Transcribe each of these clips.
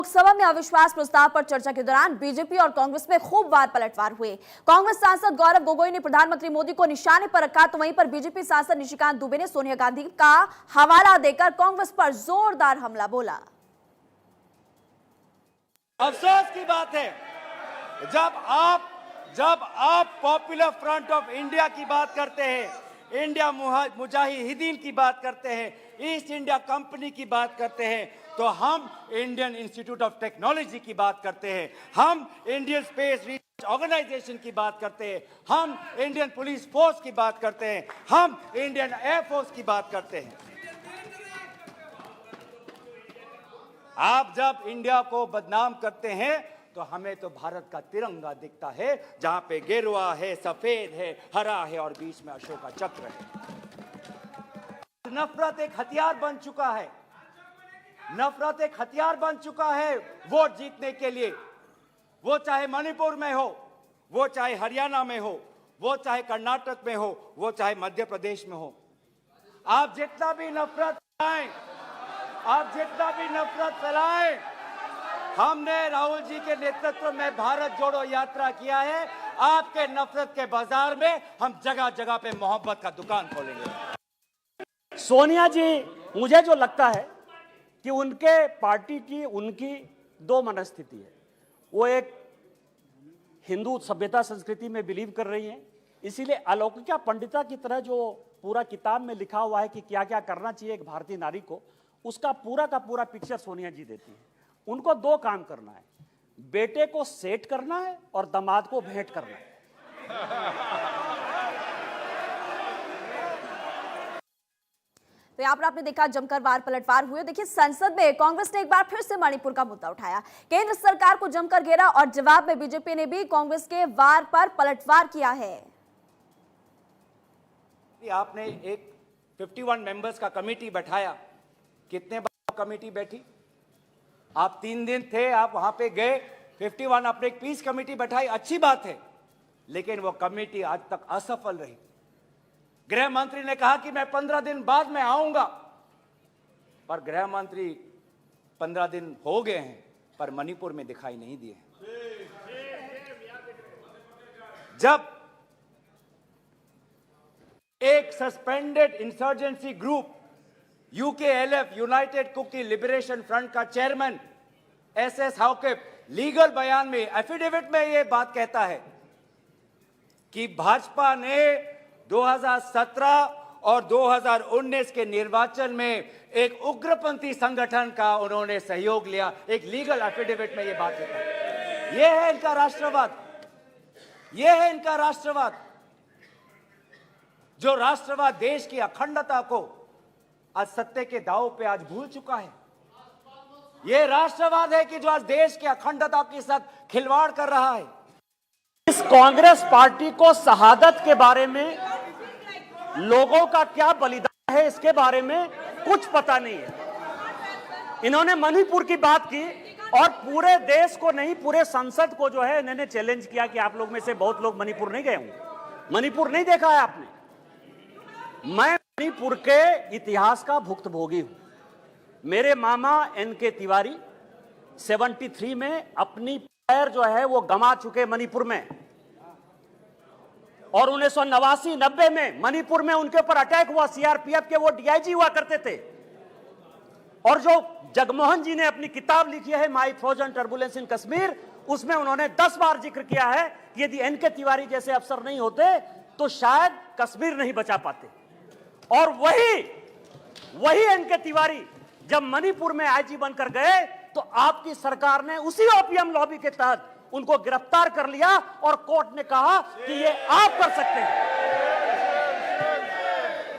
लोकसभा में अविश्वास प्रस्ताव पर चर्चा के दौरान बीजेपी और कांग्रेस में खूब वार पलटवार हुए। कांग्रेस सांसद गौरव गोगोई ने प्रधानमंत्री मोदी को निशाने पर रखा, तो वहीं पर बीजेपी सांसद निशिकांत दुबे ने सोनिया गांधी का हवाला देकर कांग्रेस पर जोरदार हमला बोला। अफसोस की बात है जब आप पॉपुलर फ्रंट ऑफ इंडिया की बात करते हैं, इंडिया मुजाहिदीन की बात करते हैं, ईस्ट इंडिया कंपनी की बात करते हैं, तो हम इंडियन इंस्टीट्यूट ऑफ टेक्नोलॉजी की बात करते हैं, हम इंडियन स्पेस रिसर्च ऑर्गेनाइजेशन की बात करते हैं, हम इंडियन पुलिस फोर्स की बात करते हैं, हम इंडियन एयरफोर्स की बात करते हैं। आप जब इंडिया को बदनाम करते हैं तो हमें तो भारत का तिरंगा दिखता है, जहां पे गेरुआ है, सफेद है, हरा है और बीच में अशोक का चक्र है। नफरत एक हथियार बन चुका है, नफरत एक हथियार बन चुका है वोट जीतने के लिए। वो चाहे मणिपुर में हो, वो चाहे हरियाणा में हो, वो चाहे कर्नाटक में हो, वो चाहे मध्य प्रदेश में हो। आप जितना भी नफरत फैलाएं, हमने राहुल जी के नेतृत्व में भारत जोड़ो यात्रा किया है। आपके नफरत के बाजार में हम जगह जगह पे मोहब्बत का दुकान खोलेंगे। सोनिया जी, मुझे जो लगता है कि उनके पार्टी की उनकी दो मनस्थिति है। वो एक हिंदू सभ्यता संस्कृति में बिलीव कर रही हैं, इसीलिए अलौकिका पंडिता की तरह जो पूरा किताब में लिखा हुआ है कि क्या क्या करना चाहिए एक भारतीय नारी को, उसका पूरा का पूरा पिक्चर सोनिया जी देती है। उनको दो काम करना है, बेटे को सेट करना है और दामाद को भेंट करना है। तो यहाँ पर आपने देखा जमकर वार पलटवार हुए। देखिए, संसद में कांग्रेस ने एक बार फिर से मणिपुर का मुद्दा उठाया, केंद्र सरकार को जमकर घेरा और जवाब में बीजेपी ने भी कांग्रेस के वार पर पलटवार किया है। आपने एक 51 मेंबर्स का कमेटी बैठाया, कितने बार कमेटी बैठी? आप 3 दिन थे, आप वहां पे गए, 51 आपने एक पीस कमेटी बैठाई, अच्छी बात है, लेकिन वो कमेटी आज तक असफल रही। गृह मंत्री ने कहा कि मैं 15 दिन बाद में आऊंगा, पर गृह मंत्री 15 दिन हो गए हैं पर मणिपुर में दिखाई नहीं दिए। जब एक suspended insurgency group UKLF united Kuki liberation front का चेयरमैन एसएस हाउकेप लीगल बयान में, एफिडेविट में यह बात कहता है कि भाजपा ने 2017 और 2019 के निर्वाचन में एक उग्रपंथी संगठन का उन्होंने सहयोग लिया। एक लीगल एफिडेविट में यह बात कहता है। यह है इनका राष्ट्रवाद, यह है इनका राष्ट्रवाद, जो राष्ट्रवाद देश की अखंडता को आज सत्य के दांव पे आज भूल चुका है। यह राष्ट्रवाद है कि जो आज देश की अखंडता के साथ खिलवाड़ कर रहा है। इस कांग्रेस पार्टी को शहादत के बारे में, लोगों का क्या बलिदान है इसके बारे में कुछ पता नहीं है। इन्होंने मणिपुर की बात की और पूरे देश को नहीं, पूरे संसद को जो है इन्होंने चैलेंज किया कि आप लोग में से बहुत लोग मणिपुर नहीं गए होंगे, मणिपुर नहीं देखा है आपने। मैं मणिपुर के इतिहास का भुक्तभोगी हूं। मेरे मामा एनके तिवारी 73 में अपनी पैर जो है वो गंवा चुके मणिपुर में, और 1989-90 में मणिपुर में उनके ऊपर अटैक हुआ, सीआरपीएफ के वो डीआईजी हुआ करते थे। और जो जगमोहन जी ने अपनी किताब लिखी है माई फ्रोजन टर्बुलेंस इन कश्मीर, उसमें उन्होंने 10 बार जिक्र किया है कि यदि एनके तिवारी जैसे अफसर नहीं होते तो शायद कश्मीर नहीं बचा पाते। और वही एनके तिवारी जब मणिपुर में आईजी बनकर गए तो आपकी सरकार ने उसी ओपीएम लॉबी के तहत उनको गिरफ्तार कर लिया और कोर्ट ने कहा कि ये आप कर सकते हैं।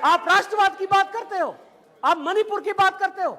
आप राष्ट्रवाद की बात करते हो, आप मणिपुर की बात करते हो।